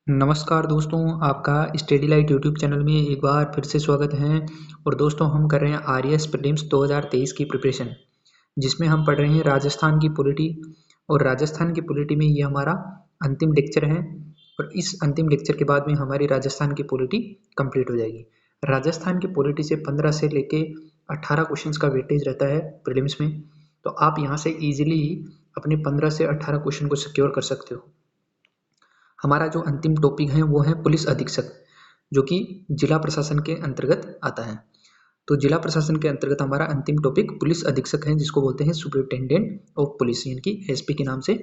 नमस्कार दोस्तों, आपका स्टडी लाइट यूट्यूब चैनल में एक बार फिर से स्वागत है। और दोस्तों हम कर रहे हैं आरएएस प्रीलिम्स 2023 की प्रिपरेशन, जिसमें हम पढ़ रहे हैं राजस्थान की पॉलिटी। और राजस्थान की पॉलिटी में ये हमारा अंतिम लेक्चर है। और इस अंतिम लेक्चर के बाद में हमारी राजस्थान की पॉलिटी कंप्लीट हो जाएगी। राजस्थान की पॉलिटी से 15 से लेके 18 क्वेश्चंस का वेटेज रहता है प्रीलिम्स में। तो आप यहाँ से ईजिली अपने 15 से 18 क्वेश्चन को सिक्योर कर सकते हो। हमारा जो अंतिम टॉपिक है वो है पुलिस अधीक्षक, जो कि जिला प्रशासन के अंतर्गत आता है। तो जिला प्रशासन के अंतर्गत हमारा अंतिम टॉपिक पुलिस अधीक्षक है, जिसको बोलते हैं सुपरिटेंडेंट ऑफ पुलिस, यानी कि एसपी के नाम से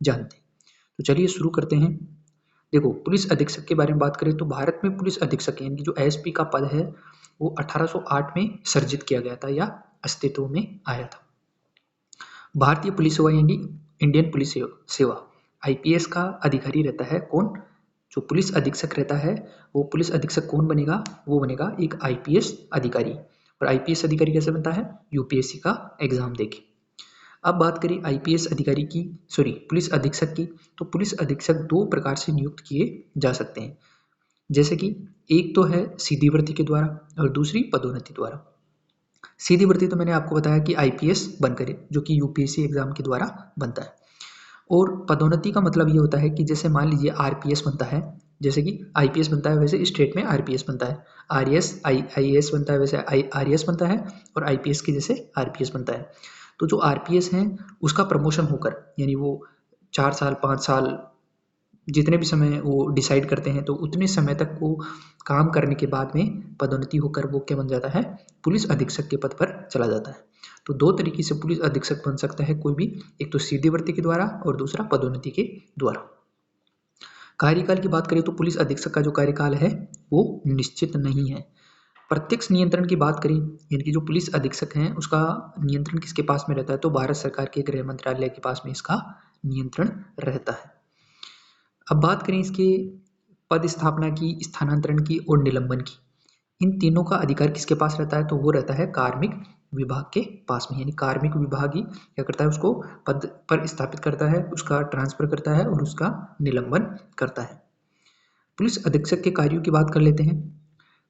जानते हैं। तो चलिए शुरू करते हैं। देखो, पुलिस अधीक्षक के बारे में बात करें तो भारत में पुलिस अधीक्षक यानी कि जो एसपी का पद है वो 1808 में सर्जित किया गया था या अस्तित्व में आया था। भारतीय पुलिस सेवा यानी इंडियन पुलिस सेवा आईपीएस का अधिकारी रहता है कौन? जो पुलिस अधीक्षक रहता है वो पुलिस अधीक्षक कौन बनेगा? वो बनेगा एक आईपीएस अधिकारी। और आईपीएस अधिकारी कैसे बनता है? यूपीएससी का एग्जाम देके। अब बात करें आईपीएस अधिकारी की, पुलिस अधीक्षक की, तो पुलिस अधीक्षक दो प्रकार से नियुक्त किए जा सकते हैं। जैसे कि एक तो है सीधी भर्ती के द्वारा और दूसरी पदोन्नति द्वारा। सीधी भर्ती तो मैंने आपको बताया कि आईपीएस बनकर, जो कि यूपीएससी एग्जाम के द्वारा बनता है। और पदोन्नति का मतलब ये होता है कि जैसे मान लीजिए आरपीएस बनता है, जैसे कि आईपीएस बनता है वैसे स्टेट में आरपीएस बनता है, आरएएस आईएएस बनता है वैसे आरएएस बनता है, और आईपीएस की जैसे आरपीएस बनता है। तो जो आरपीएस है उसका प्रमोशन होकर, यानी वो 4 साल 5 साल जितने भी समय वो डिसाइड करते हैं, तो उतने समय तक वो काम करने के बाद में पदोन्नति होकर वो क्या बन जाता है? पुलिस अधीक्षक के पद पर चला जाता है। तो दो तरीके से पुलिस अधीक्षक बन सकता है कोई भी, एक तो सीधी भर्ती के द्वारा और दूसरा पदोन्नति के द्वारा। कार्यकाल की बात करें तो पुलिस अधीक्षक का जो कार्यकाल है वो निश्चित नहीं है। प्रत्यक्ष नियंत्रण की बात करें, यानी कि जो पुलिस अधीक्षक हैं उसका नियंत्रण किसके पास में रहता है? तो भारत सरकार के गृह मंत्रालय के पास में इसका नियंत्रण रहता है। अब बात करें इसके पद स्थापना की, स्थानांतरण की और निलंबन की। इन तीनों का अधिकार किसके पास रहता है? तो वो रहता है कार्मिक विभाग के पास में। यानी कार्मिक विभाग ही क्या करता है? उसको पद पर स्थापित करता है, उसका ट्रांसफर करता है और उसका निलंबन करता है। पुलिस अधीक्षक के कार्यों की बात कर लेते हैं।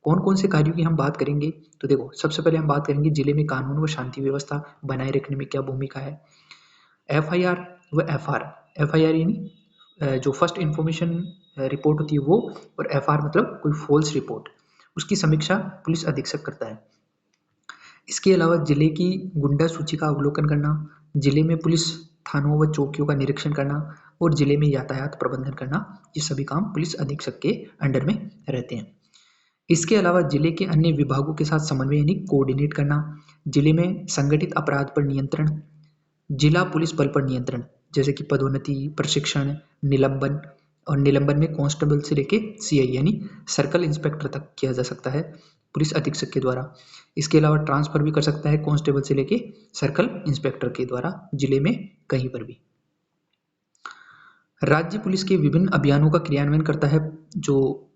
कौन कौन से कार्यों की हम बात करेंगे? तो देखो, सबसे पहले हम बात करेंगे जिले में कानून व शांति व्यवस्था बनाए रखने में क्या भूमिका है। एफआईआर व एफआर, एफआईआर यानी जो फर्स्ट इंफॉर्मेशन रिपोर्ट होती है वो, और एफआर मतलब कोई फॉल्स रिपोर्ट, उसकी समीक्षा पुलिस अधीक्षक करता है। इसके अलावा जिले की गुंडा सूची का अवलोकन करना, जिले में पुलिस थानों व चौकियों का निरीक्षण करना और जिले में यातायात प्रबंधन करना, ये सभी काम पुलिस अधीक्षक के अंडर में रहते हैं। इसके अलावा जिले के अन्य विभागों के साथ समन्वय यानी कोऑर्डिनेट करना, जिले में संगठित अपराध पर नियंत्रण, जिला पुलिस बल पर नियंत्रण, जैसे कि पदोन्नति, प्रशिक्षण, निलंबन, और निलंबन में कांस्टेबल से लेके सीआई यानी सर्कल इंस्पेक्टर तक किया जा सकता है पुलिस अधीक्षक के द्वारा। इसके अलावा ट्रांसफर भी कर सकता है कांस्टेबल से लेके सर्कल इंस्पेक्टर के द्वारा जिले में कहीं पर भी। राज्य पुलिस के विभिन्न अभियानों का क्रियान्वयन करता है जो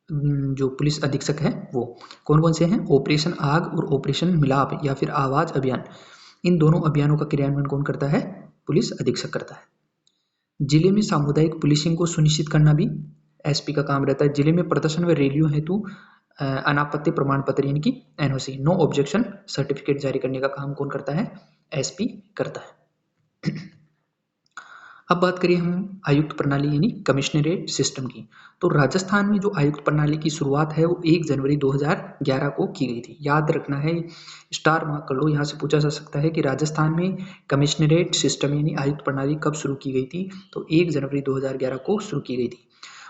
पुलिस अधीक्षक है वो। कौन कौन से हैं? ऑपरेशन आग और ऑपरेशन मिलाप या फिर आवाज अभियान, इन दोनों अभियानों का क्रियान्वयन कौन करता है? पुलिस अधीक्षक करता है। जिले में सामुदायिक पुलिसिंग को सुनिश्चित करना भी एसपी का काम रहता है। जिले में प्रदर्शन व रैलियों हेतु अनापत्ति प्रमाण पत्र यानी कि एनओसी, नो ऑब्जेक्शन सर्टिफिकेट जारी करने का काम कौन करता है? एसपी करता है। अब बात करिए हम आयुक्त प्रणाली यानी कमिश्नरेट सिस्टम की। तो राजस्थान में जो आयुक्त प्रणाली की शुरुआत है वो 1 जनवरी 2011 को की गई थी। याद रखना है, स्टार मार्क कर लो, यहाँ से पूछा जा सकता है कि राजस्थान में कमिश्नरेट सिस्टम यानी आयुक्त प्रणाली कब शुरू की गई थी? तो 1 जनवरी 2011 को शुरू की गई थी।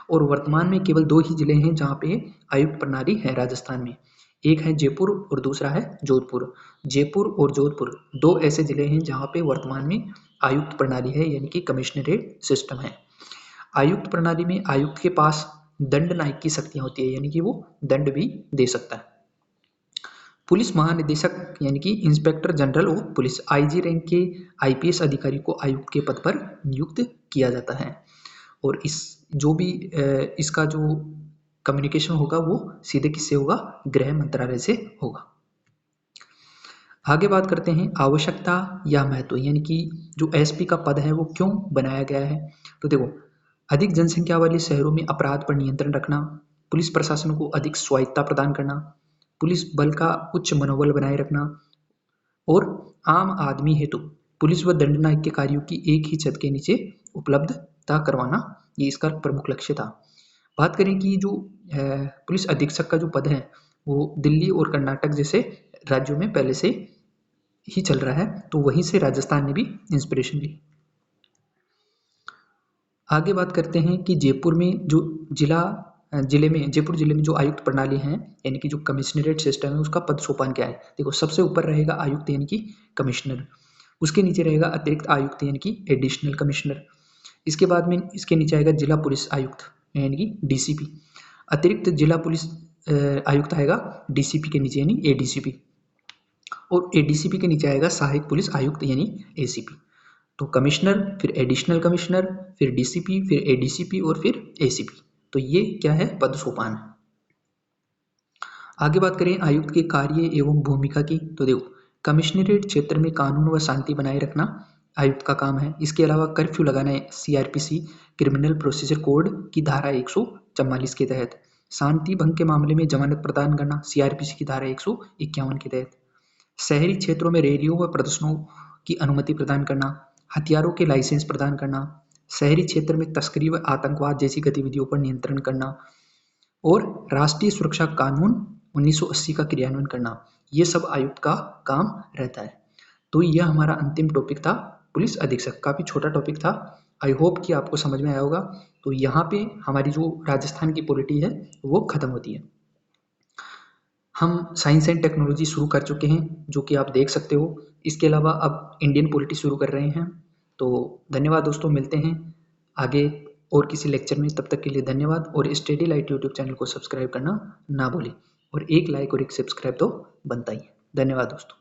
और वर्तमान में केवल 2 ही जिले हैं जहाँ पे आयुक्त प्रणाली है राजस्थान में। एक है जयपुर और दूसरा है जोधपुर। जयपुर और जोधपुर दो ऐसे जिले हैं जहाँ पे वर्तमान में आयुक्त प्रणाली है, यानी कि कमिश्नरेट सिस्टम है। आयुक्त प्रणाली में आयुक्त के पास दंड नायक की शक्तियां होती है, यानी कि वो दंड भी दे सकता है। पुलिस महानिदेशक यानी कि inspector general of police, IG rank के आईपीएस अधिकारी को आयुक्त के पद पर नियुक्त किया जाता है। और इसका जो कम्युनिकेशन होगा वो सीधे किससे होगा? गृह मंत्रालय से होगा। आगे बात करते हैं आवश्यकता या महत्व, यानी कि जो एसपी का पद है वो क्यों बनाया गया है। तो देखो, अधिक जनसंख्या वाले शहरों में अपराध पर नियंत्रण रखना, पुलिस प्रशासन को अधिक स्वायत्तता प्रदान करना, पुलिस बल का उच्च मनोबल बनाए रखना और आम आदमी हेतु पुलिस व दंडनायक के कार्यों की एक ही छत के नीचे उपलब्धता करवाना, ये इसका प्रमुख लक्ष्य था। बात करें कि जो पुलिस अधीक्षक का जो पद है वो दिल्ली और कर्नाटक जैसे राज्यों में पहले से ही चल रहा है, तो वहीं से राजस्थान ने भी इंस्पिरेशन ली। आगे बात करते हैं कि जयपुर में जो जयपुर जिले में जो आयुक्त प्रणाली है यानी कि जो कमिश्नरेट सिस्टम है उसका पद सोपान क्या है। देखो, सबसे ऊपर रहेगा आयुक्त यानी कि कमिश्नर, उसके नीचे रहेगा अतिरिक्त आयुक्त यानी कि एडिशनल कमिश्नर, इसके बाद में इसके नीचे आएगा जिला पुलिस आयुक्त यानी कि डीसीपी, अतिरिक्त जिला पुलिस आयुक्त आएगा डीसीपी के नीचे यानी एडीसीपी, और एडीसीपी के नीचे आएगा सहायक पुलिस आयुक्त यानी एसीपी। तो कमिश्नर, फिर एडिशनल कमिश्नर, फिर डीसीपी, फिर एडीसीपी और फिर एसीपी। तो ये क्या है, पद सोपान। आगे बात करें आयुक्त के कार्य एवं भूमिका की, तो देखो कमिश्नरेट क्षेत्र में कानून व शांति बनाए रखना आयुक्त का काम है। इसके अलावा कर्फ्यू लगाना है सीआरपीसी क्रिमिनल प्रोसीजर कोड की धारा 144 के तहत, शांति भंग के मामले में जमानत प्रदान करना सीआरपीसी की धारा 151 के तहत, शहरी क्षेत्रों में रैलियों व प्रदर्शनों की अनुमति प्रदान करना, हथियारों के लाइसेंस प्रदान करना, शहरी क्षेत्र में तस्करी व आतंकवाद जैसी गतिविधियों पर नियंत्रण करना और राष्ट्रीय सुरक्षा कानून 1980 का क्रियान्वयन करना, ये सब आयुक्त का काम रहता है। तो यह हमारा अंतिम टॉपिक था, पुलिस अधीक्षक। काफ़ी छोटा टॉपिक था, आई होप कि आपको समझ में आया होगा। तो यहाँ पे हमारी जो राजस्थान की पॉलिटी है वो खत्म होती है। हम साइंस एंड टेक्नोलॉजी शुरू कर चुके हैं जो कि आप देख सकते हो। इसके अलावा अब इंडियन पॉलिटी शुरू कर रहे हैं। तो धन्यवाद दोस्तों, मिलते हैं आगे और किसी लेक्चर में। तब तक के लिए धन्यवाद, और स्टडी लाइट यूट्यूब चैनल को सब्सक्राइब करना ना भूलें, और एक लाइक और एक सब्सक्राइब तो बनता ही है। धन्यवाद दोस्तों।